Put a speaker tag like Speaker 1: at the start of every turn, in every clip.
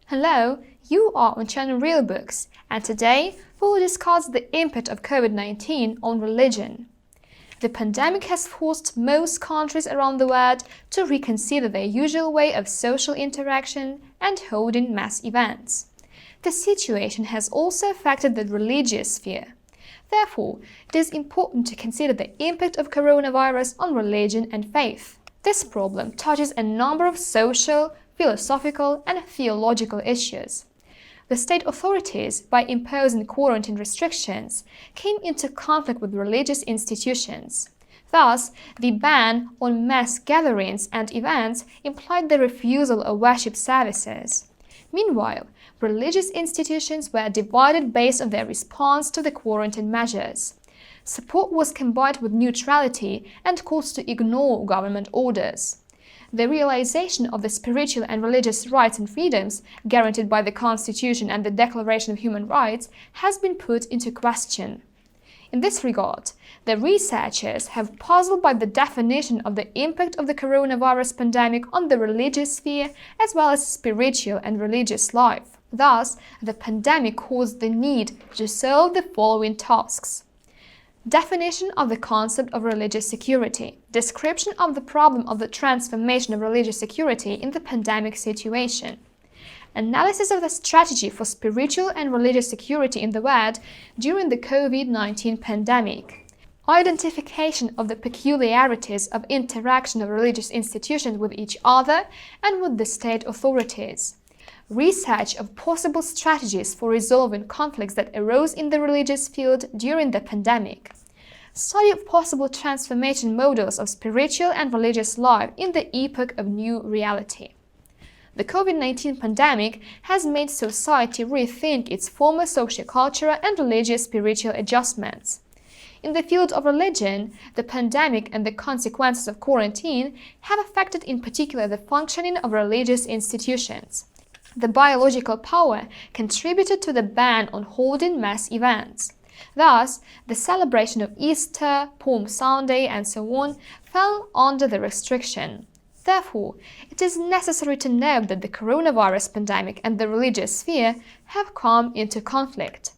Speaker 1: Hello, you are on channel Real Books, and today we will discuss the impact of COVID-19 on religion. The pandemic has forced most countries around the world to reconsider their usual way of social interaction and holding mass events. The situation has also affected the religious sphere. Therefore, it is important to consider the impact of coronavirus on religion and faith. This problem touches a number of social, philosophical, and theological issues. The state authorities, by imposing quarantine restrictions, came into conflict with religious institutions. Thus, the ban on mass gatherings and events implied the refusal of worship services. Meanwhile, religious institutions were divided based on their response to the quarantine measures. Support was combined with neutrality and calls to ignore government orders. The realization of the spiritual and religious rights and freedoms guaranteed by the Constitution and the Declaration of Human Rights has been put into question. In this regard, the researchers have puzzled by the definition of the impact of the coronavirus pandemic on the religious sphere as well as spiritual and religious life. Thus, the pandemic caused the need to solve the following tasks. Definition of the concept of religious security. Description of the problem of the transformation of religious security in the pandemic situation. Analysis of the strategy for spiritual and religious security in the world during the COVID-19 pandemic. Identification of the peculiarities of interaction of religious institutions with each other and with the state authorities. Research of possible strategies for resolving conflicts that arose in the religious field during the pandemic. Study of possible transformation models of spiritual and religious life in the epoch of new reality. The COVID-19 pandemic has made society rethink its former socio-cultural and religious spiritual adjustments. In the field of religion, the pandemic and the consequences of quarantine have affected in particular the functioning of religious institutions. The biological power contributed to the ban on holding mass events. Thus, the celebration of Easter, Palm Sunday, and so on fell under the restriction. Therefore, it is necessary to note that the coronavirus pandemic and the religious sphere have come into conflict.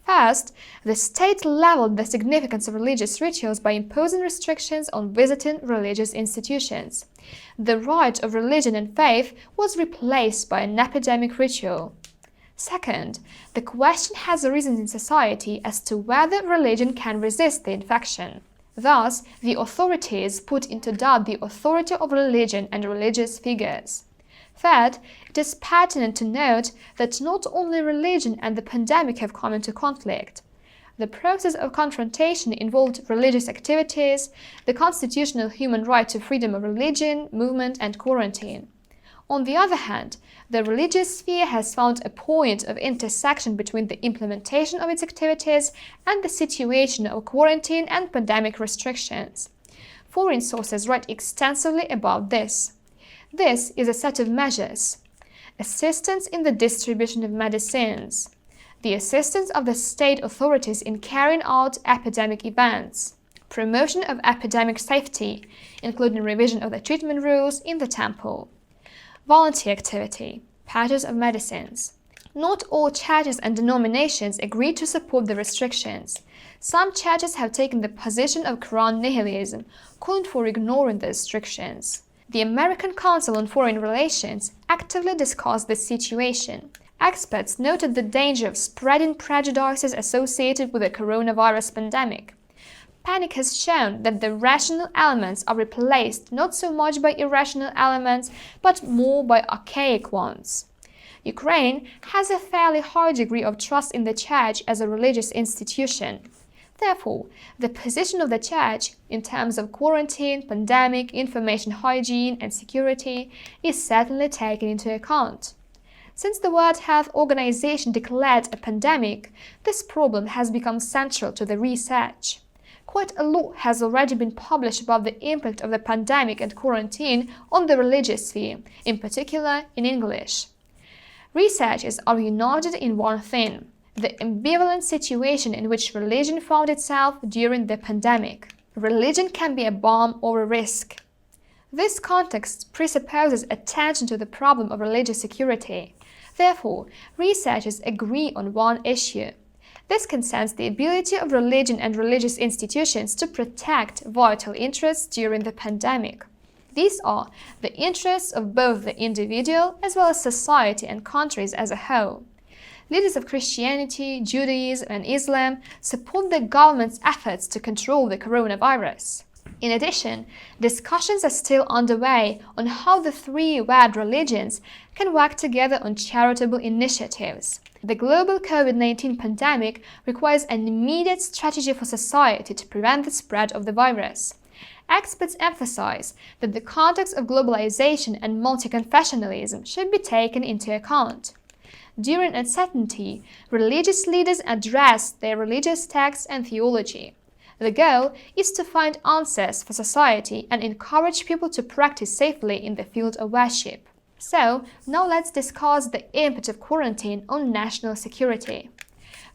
Speaker 1: First, the state leveled the significance of religious rituals by imposing restrictions on visiting religious institutions. The right of religion and faith was replaced by an epidemic ritual. Second, the question has arisen in society as to whether religion can resist the infection. Thus, the authorities put into doubt the authority of religion and religious figures. Third, it is pertinent to note that not only religion and the pandemic have come into conflict. The process of confrontation involved religious activities, the constitutional human right to freedom of religion, movement, and quarantine. On the other hand, the religious sphere has found a point of intersection between the implementation of its activities and the situation of quarantine and pandemic restrictions. Foreign sources write extensively about this. This is a set of measures: assistance in the distribution of medicines, the assistance of the state authorities in carrying out epidemic events, promotion of epidemic safety, including revision of the treatment rules in the temple, volunteer activity, purchase of medicines. Not all churches and denominations agreed to support the restrictions. Some churches have taken the position of Quran nihilism, calling for ignoring the restrictions. The American Council on Foreign Relations actively discussed this situation. Experts noted the danger of spreading prejudices associated with the coronavirus pandemic. Panic has shown that the rational elements are replaced not so much by irrational elements, but more by archaic ones. Ukraine has a fairly high degree of trust in the church as a religious institution. Therefore, the position of the church in terms of quarantine, pandemic, information hygiene, and security is certainly taken into account. Since the World Health Organization declared a pandemic, this problem has become central to the research. Quite a lot has already been published about the impact of the pandemic and quarantine on the religious sphere, in particular in English. Researchers are united in one thing: the ambivalent situation in which religion found itself during the pandemic. Religion can be a balm or a risk. This context presupposes attention to the problem of religious security. Therefore, researchers agree on one issue. This concerns the ability of religion and religious institutions to protect vital interests during the pandemic. These are the interests of both the individual as well as society and countries as a whole. Leaders of Christianity, Judaism, and Islam support the government's efforts to control the coronavirus. In addition, discussions are still underway on how the three world religions can work together on charitable initiatives. The global COVID-19 pandemic requires an immediate strategy for society to prevent the spread of the virus. Experts emphasize that the context of globalization and multi-confessionalism should be taken into account. During uncertainty, religious leaders address their religious texts and theology. The goal is to find answers for society and encourage people to practice safely in the field of worship. So, now let's discuss the impact of quarantine on national security.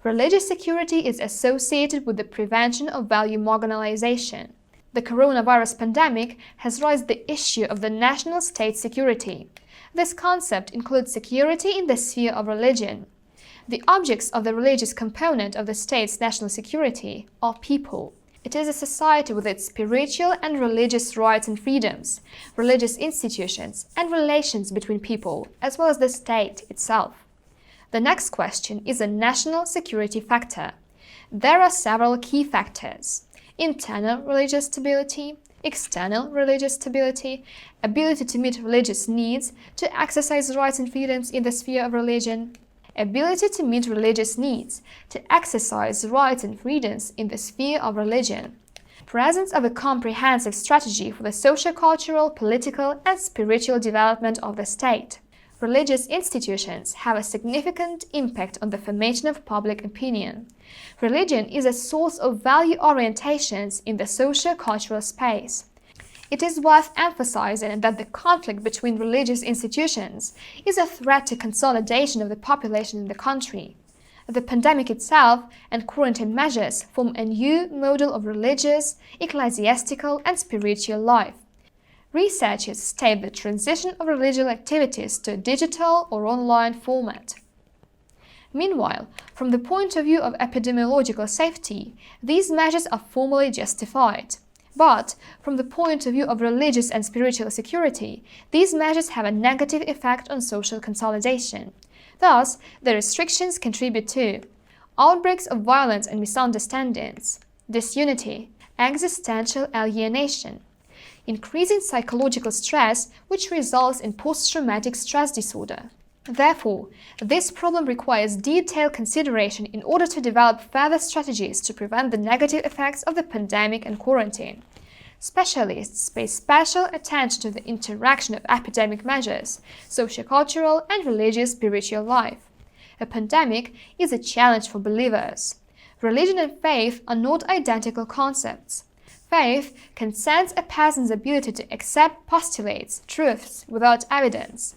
Speaker 1: Religious security is associated with the prevention of value marginalization. The coronavirus pandemic has raised the issue of the national state security. This concept includes security in the sphere of religion. The objects of the religious component of the state's national security are people. It is a society with its spiritual and religious rights and freedoms, religious institutions, and relations between people, as well as the state itself. The next question is a national security factor. There are several key factors: internal religious stability, external religious stability, ability to meet religious needs, to exercise rights and freedoms in the sphere of religion, ability to meet religious needs, to exercise rights and freedoms in the sphere of religion, presence of a comprehensive strategy for the socio-cultural, political, and spiritual development of the state. Religious institutions have a significant impact on the formation of public opinion. Religion is a source of value orientations in the socio-cultural space. It is worth emphasizing that the conflict between religious institutions is a threat to consolidation of the population in the country. The pandemic itself and quarantine measures form a new model of religious, ecclesiastical, and spiritual life. Researchers state the transition of religious activities to a digital or online format. Meanwhile, from the point of view of epidemiological safety, these measures are formally justified. But, from the point of view of religious and spiritual security, these measures have a negative effect on social consolidation. Thus, the restrictions contribute to outbreaks of violence and misunderstandings, disunity, existential alienation, increasing psychological stress, which results in post-traumatic stress disorder. Therefore, this problem requires detailed consideration in order to develop further strategies to prevent the negative effects of the pandemic and quarantine. Specialists pay special attention to the interaction of epidemic measures, sociocultural and religious spiritual life. A pandemic is a challenge for believers. Religion and faith are not identical concepts. Faith concerns a person's ability to accept postulates, truths, without evidence.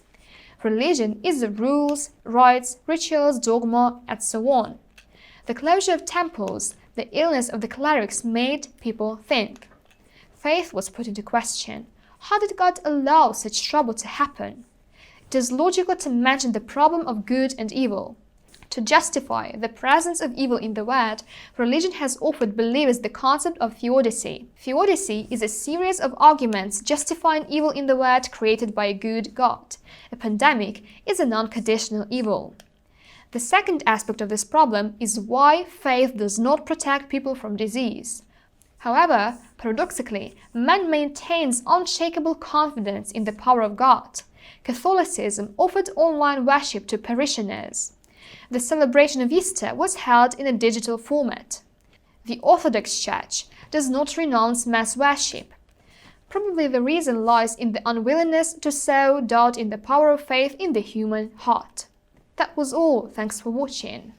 Speaker 1: Religion is the rules, rites, rituals, dogma, and so on. The closure of temples, the illness of the clerics made people think. Faith was put into question. How did God allow such trouble to happen? It is logical to mention the problem of good and evil. To justify the presence of evil in the world, religion has offered believers the concept of theodicy. Theodicy is a series of arguments justifying evil in the world created by a good God. A pandemic is a non-conditional evil. The second aspect of this problem is why faith does not protect people from disease. However, paradoxically, man maintains unshakable confidence in the power of God. Catholicism offered online worship to parishioners. The celebration of Easter was held in a digital format. The Orthodox Church does not renounce mass worship. Probably the reason lies in the unwillingness to sow doubt in the power of faith in the human heart. That was all. Thanks for watching.